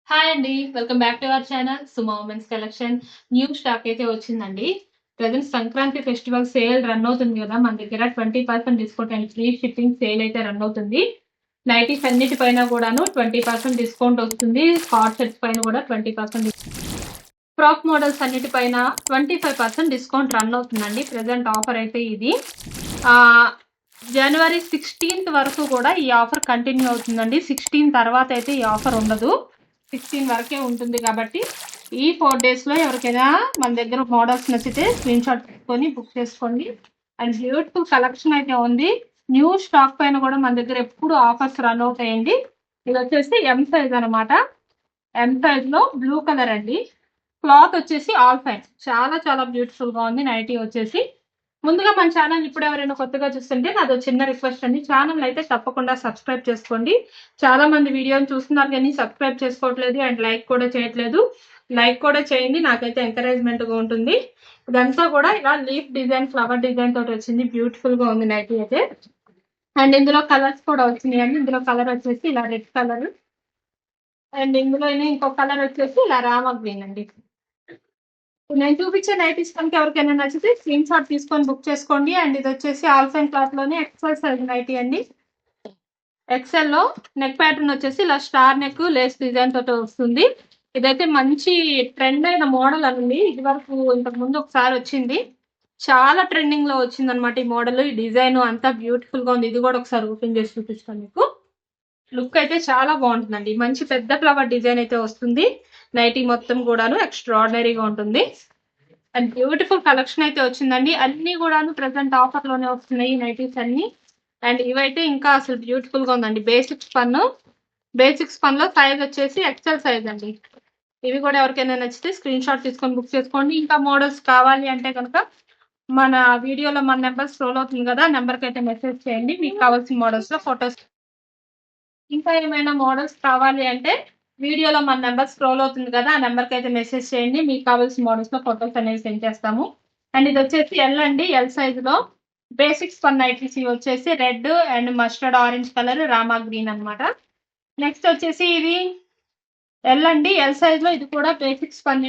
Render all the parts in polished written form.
Hi అండి. Welcome back to our channel Suma women's collection. New stock అయితే వచ్చిందండి. Present Sankranti festival sale run అవుతుంది కదా! మన దగ్గర 20% discount and free shipping sale అయితే రన్ అవుతుంది. నైటీస్ అన్నిటిపైన కూడాను 20% డిస్కౌంట్ వస్తుంది. కార్డ్ సెట్స్ పైన కూడా 20% ఫ్రాక్ మోడల్స్ అన్నిటిపైన 25% డిస్కౌంట్ రన్ అవుతుందండి. ప్రెజెంట్ ఆఫర్ అయితే ఇది. జనవరి 16th వరకు కూడా ఈ ఆఫర్ కంటిన్యూ అవుతుందండి. 16 తర్వాత అయితే ఈ ఆఫర్ ఉండదు. 16 వరకే ఉంటుంది కాబట్టి ఈ 4 డేస్లో ఎవరికైనా మన దగ్గర మోడల్స్ నచ్చితే స్క్రీన్ షాట్ తీసుకొని బుక్ చేసుకోండి. అండ్ బ్యూటిఫుల్ కలెక్షన్ అయితే ఉంది. న్యూ స్టాక్ పైన కూడా మన దగ్గర ఎప్పుడు ఆఫర్స్ రన్ అవుతాయండి. ఇది వచ్చేసి ఎం సైజ్ అనమాట. ఎం సైజ్ లో బ్లూ కలర్ అండి. క్లాత్ వచ్చేసి ఆల్ ఫైన్. చాలా చాలా బ్యూటిఫుల్ గా ఉంది. నైటీ వచ్చేసి ముందుగా మన ఛానల్ ఇప్పుడు ఎవరైనా కొత్తగా చూస్తుంటే నాదో చిన్న రిక్వెస్ట్ అండి. ఛానల్ అయితే తప్పకుండా సబ్స్క్రైబ్ చేసుకోండి. చాలా మంది వీడియోని చూస్తున్నారు కానీ సబ్స్క్రైబ్ చేసుకోవట్లేదు అండ్ లైక్ కూడా చేయట్లేదు. లైక్ కూడా చేయండి, నాకైతే ఎంకరేజ్మెంట్ గా ఉంటుంది. ఇదంతా కూడా ఇలా లీఫ్ డిజైన్, ఫ్లవర్ డిజైన్ తోటి వచ్చింది. బ్యూటిఫుల్ గా ఉంది నైటీ అయితే. అండ్ ఇందులో కలర్స్ కూడా వచ్చినాయి అండి. ఇందులో కలర్ వచ్చేసి ఇలా రెడ్ కలర్ అండ్ ఇందులో ఇంకో కలర్ వచ్చేసి ఇలా రామా గ్రీన్ అండి. నేను చూపించే నైటీస్ కనుక ఎవరికైనా నచ్చితే స్క్రీన్ షాట్ తీసుకొని బుక్ చేసుకోండి. అండ్ ఇది వచ్చేసి ఆల్ఫైన్ క్లాత్ లోనే ఎక్సెల్ సైజ్ నైటీ అండి. ఎక్సెల్ లో నెక్ ప్యాటర్న్ వచ్చేసి ఇలా స్టార్ నెక్ లేస్ డిజైన్ తోటి వస్తుంది. ఇదైతే మంచి ట్రెండ్ అయిన మోడల్ అండి. ఇది వరకు ఇంతకు ముందు ఒకసారి వచ్చింది, చాలా ట్రెండింగ్ లో వచ్చింది అనమాట ఈ మోడల్. ఈ డిజైన్ అంతా బ్యూటిఫుల్ గా ఉంది. ఇది కూడా ఒకసారి ఓపెన్ చేసి చూపిస్తాను మీకు. లుక్ అయితే చాలా బాగుంటుందండి. మంచి పెద్ద ఫ్లవర్ డిజైన్ అయితే వస్తుంది. నైటీ మొత్తం కూడాను ఎక్స్ట్రాడినరీగా ఉంటుంది. అండ్ బ్యూటిఫుల్ కలెక్షన్ అయితే వచ్చిందండి. అన్ని కూడాను ప్రెసెంట్ ఆఫర్ లోనే వస్తున్నాయి నైటీస్ అన్ని. అండ్ ఇవైతే ఇంకా అసలు బ్యూటిఫుల్ గా ఉందండి. బేసిక్ స్పన్ లో సైజ్ వచ్చేసి ఎక్సెల్ సైజ్ అండి. ఇవి కూడా ఎవరికైనా నచ్చితే స్క్రీన్ షాట్ తీసుకొని బుక్ చేసుకోండి. ఇంకా మోడల్స్ కావాలి అంటే కనుక మన వీడియోలో మన నెంబర్ స్క్రోల్ అవుతుంది కదా, నెంబర్కి అయితే మెసేజ్ చేయండి. మీకు కావాల్సిన మోడల్స్ లో ఫొటోస్. ఇంకా ఏమైనా మోడల్స్ కావాలి అంటే వీడియోలో మన నెంబర్ స్క్రోల్ అవుతుంది కదా, ఆ నెంబర్కి అయితే మెసేజ్ చేయండి. మీకు కావాల్సిన మోడల్స్ లో ఫొటోస్ అనేది సెండ్ చేస్తాము. అండ్ ఇది వచ్చేసి ఎల్ అండి. ఎల్ సైజ్ లో బేసిక్స్ పన్ నైటీస్ వచ్చేసి red and mustard orange colour, Rama green అనమాట. నెక్స్ట్ వచ్చేసి ఇది ఎల్ అండి. ఎల్ సైజ్ లో ఇది కూడా బేసిక్స్ పన్.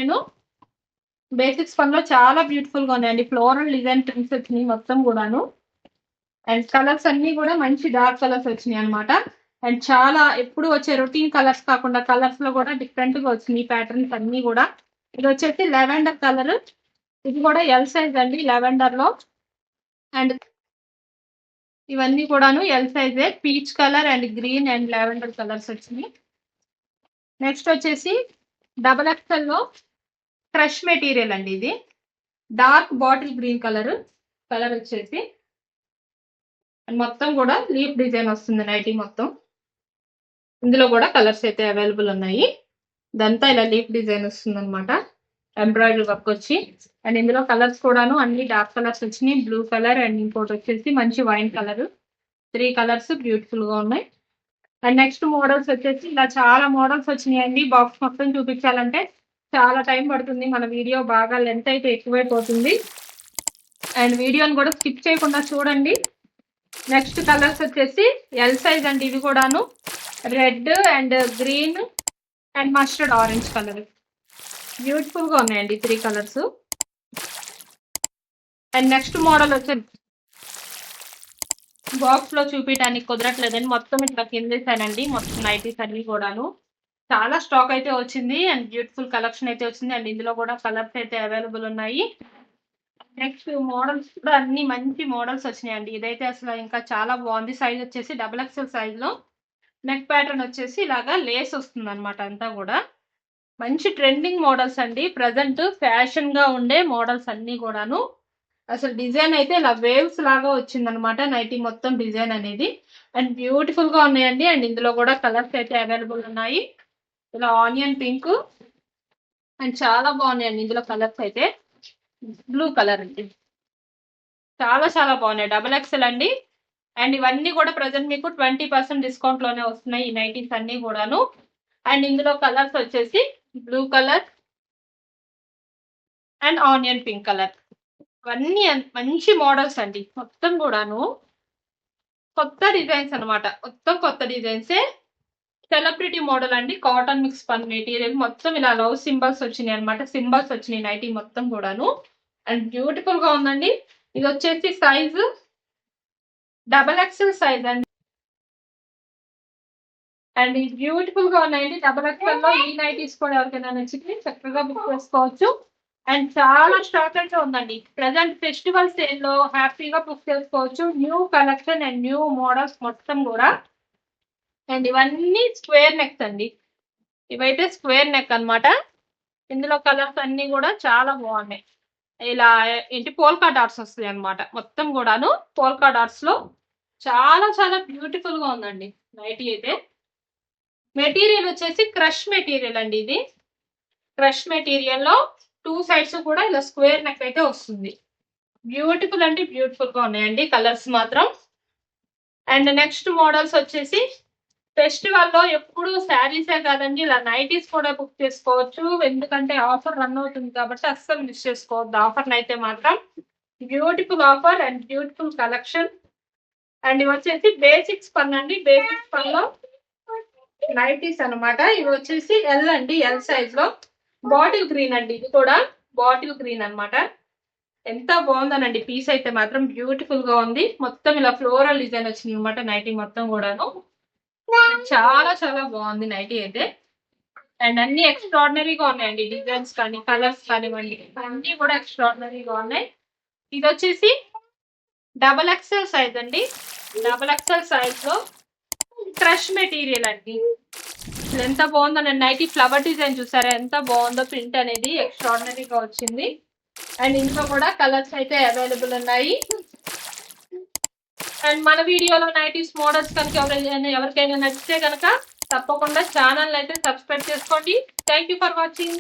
బేసిక్స్ పన్ లో చాలా బ్యూటిఫుల్ గా ఉన్నాయండి. ఫ్లోరల్ డిజైన్ ప్రింట్స్ వచ్చినాయి మొత్తం కూడాను. అండ్ కలర్స్ అన్ని కూడా మంచి డార్క్ కలర్స్ వచ్చినాయి అనమాట. అండ్ చాలా ఎప్పుడు వచ్చే రొటీన్ కలర్స్ కాకుండా కలర్స్ లో కూడా డిఫరెంట్ గా వచ్చినాయి ప్యాటర్న్స్ అన్ని కూడా. ఇది వచ్చేసి లెవెండర్ కలర్. ఇది కూడా ఎల్ సైజ్ అండి లెవెండర్ లో. అండ్ ఇవన్నీ కూడాను ఎల్ సైజే. Peach colour and green and lavender colours వచ్చినాయి. నెక్స్ట్ వచ్చేసి డబల్ ఎక్స్ఎల్ లో క్రష్ మెటీరియల్ అండి. ఇది డార్క్ బాటిల్ గ్రీన్ కలర్ వచ్చేసి మొత్తం కూడా లీఫ్ డిజైన్ వస్తుంది నైటీ మొత్తం. ఇందులో కూడా కలర్స్ అయితే అవైలబుల్ ఉన్నాయి. ఇదంతా ఇలా లీఫ్ డిజైన్ వస్తుంది అనమాట, ఎంబ్రాయిడరీ వర్క్ వచ్చి. అండ్ ఇందులో కలర్స్ కూడాను అన్ని డార్క్ కలర్స్ వచ్చినాయి. బ్లూ కలర్ అండ్ ఇంకోటి వచ్చేసి మంచి వైన్ కలర్. 3 కలర్స్ బ్యూటిఫుల్ గా ఉన్నాయి. అండ్ నెక్స్ట్ మోడల్స్ వచ్చేసి ఇలా చాలా మోడల్స్ వచ్చినాయండి. బాక్స్ మొత్తం చూపించాలంటే చాలా టైం పడుతుంది. మన వీడియో బాగా లెంత్ అయితే ఎక్కువైపోతుంది. అండ్ వీడియోని కూడా స్కిప్ చేయకుండా చూడండి. నెక్స్ట్ కలర్స్ వచ్చేసి ఎల్ సైజ్ అండి. ఇవి కూడాను red and green and mustard orange colour. Beautiful గా ఉన్నాయండి 3 కలర్స్. అండ్ నెక్స్ట్ మోడల్ వచ్చేసి బాక్స్ లో చూపించడానికి కుదరట్లేదని మొత్తం ఇట్లా కిందేసానండి. మొత్తం నైటీస్ అన్ని కూడాను చాలా స్టాక్ అయితే వచ్చింది. అండ్ బ్యూటిఫుల్ కలెక్షన్ అయితే వచ్చింది. అండ్ ఇందులో కూడా కలర్స్ అయితే అవైలబుల్ ఉన్నాయి. నెక్స్ట్ మోడల్స్ కూడా అన్ని మంచి మోడల్స్ వచ్చినాయండి. ఇదైతే అసలు ఇంకా చాలా బాగుంది. సైజ్ వచ్చేసి డబుల్ ఎక్స్ఎల్ సైజ్ లో. నెక్ ప్యాటర్న్ వచ్చేసి ఇలాగా లేస్ వస్తుంది అనమాట. అంతా కూడా మంచి ట్రెండింగ్ మోడల్స్ అండి. ప్రజెంట్ ఫ్యాషన్ గా ఉండే మోడల్స్ అన్ని కూడాను. అసలు డిజైన్ అయితే ఇలా వేవ్స్ లాగా వచ్చింది అనమాట నైటీ మొత్తం డిజైన్ అనేది. అండ్ బ్యూటిఫుల్ గా ఉన్నాయండి. అండ్ ఇందులో కూడా కలర్స్ అయితే అవైలబుల్ ఉన్నాయి. ఇలా ఆనియన్ పింక్ అండ్ చాలా బాగున్నాయండి. ఇందులో కలర్స్ అయితే బ్లూ కలర్ అండి. చాలా చాలా బాగున్నాయి. డబుల్ ఎక్స్ఎల్ అండి. అండ్ ఇవన్నీ కూడా ప్రజెంట్ మీకు 20% డిస్కౌంట్ లోనే వస్తున్నాయి ఈ నైటీస్ అన్ని కూడాను. అండ్ ఇందులో కలర్స్ వచ్చేసి blue colour and onion pink colour. ఇవన్నీ మంచి మోడల్స్ అండి. మొత్తం కూడాను కొత్త డిజైన్స్ అనమాట. మొత్తం కొత్త డిజైన్సే. సెలబ్రిటీ మోడల్ అండి, కాటన్ మిక్స్ పన్ మెటీరియల్, మొత్తం ఇలా లవ్ సింబల్స్ వచ్చినాయి అనమాట, సింబల్స్ వచ్చినాయి నైటీ మొత్తం కూడాను. అండ్ బ్యూటిఫుల్ గా ఉందండి. ఇది వచ్చేసి సైజు XXL సైజ్ అండి. అండ్ ఇది బ్యూటిఫుల్ గా ఉన్నాయండి. XXL లో ఈ నైటీస్ కూడా ఎవరికైనా నచ్చితే చక్కగా బుక్ చేసుకోవచ్చు. అండ్ చాలా స్టాక్ అయితే ఉందండి. ప్రెసెంట్ ఫెస్టివల్ సేల్ లో హ్యాపీగా బుక్ చేసుకోవచ్చు. New collection and new models మొత్తం కూడా. అండ్ ఇవన్నీ స్క్వేర్ నెక్స్ అండి. ఇవైతే స్క్వేర్ నెక్ అన్నమాట. ఇందులో కలర్స్ అన్ని కూడా చాలా బాగున్నాయి. ఇలా ఏంటి పోల్కా డాట్స్ వస్తాయి అన్నమాట మొత్తం కూడాను. పోల్కా డాట్స్ లో చాలా చాలా బ్యూటిఫుల్ గా ఉందండి నైటీ అయితే. మెటీరియల్ వచ్చేసి క్రష్ మెటీరియల్ అండి. ఇది క్రష్ మెటీరియల్ లో 2 సైడ్స్ కూడా ఇలా స్క్వేర్ నెక్ అయితే వస్తుంది. బ్యూటిఫుల్ అంటే బ్యూటిఫుల్ గా ఉన్నాయండి కలర్స్ మాత్రం. అండ్ నెక్స్ట్ మోడల్స్ వచ్చేసి ఫెస్టివల్ లో ఎప్పుడు శారీసే కాదండి, ఇలా నైటీస్ కూడా బుక్ చేసుకోవచ్చు. ఎందుకంటే ఆఫర్ రన్ అవుతుంది కాబట్టి అస్సలు మిస్ చేసుకోవద్దు ఆఫర్ అయితే మాత్రం. Beautiful offer and beautiful collection. And ఇవి వచ్చేసి బేసిక్స్ పన్ అండి. బేసిక్స్ పన్ లో నైటీస్ అనమాట. ఇవి వచ్చేసి ఎల్ అండి, ఎల్ సైజ్ లో. బాటిల్ గ్రీన్ అండి, ఇది కూడా బాటిల్ గ్రీన్ అనమాట. ఎంత బాగుందనండి పీస్ అయితే మాత్రం, బ్యూటిఫుల్ గా ఉంది. మొత్తం ఇలా ఫ్లోరల్ డిజైన్ వచ్చింది అనమాట నైటీ మొత్తం కూడాను. చాలా చాలా బాగుంది నైటీ అయితే. అండ్ అన్ని ఎక్స్ట్రాడినరీగా ఉన్నాయండి, డిజైన్స్ కానీ కలర్స్ కానివ్వండి అన్ని కూడా ఎక్స్ట్రాడినరీగా ఉన్నాయి. ఇది వచ్చేసి XXL సైజ్ అండి. XXL సైజ్ లో క్రష్ మెటీరియల్ అండి. ఎంత బాగుందో నైటీ. ఫ్లవర్ డిజైన్ చూసారా ఎంత బాగుందో, ప్రింట్ అనేది ఎక్స్ట్రాడినరీగా వచ్చింది. అండ్ ఇంట్లో కూడా కలర్స్ అయితే అవైలబుల్ ఉన్నాయి. అండ్ మన వీడియోలో నైటీస్ మోడల్స్ కనుక ఎవరికైనా నచ్చితే కనుక తప్పకుండా ఛానల్ అయితే సబ్స్క్రైబ్ చేసుకోండి. Thank you for watching.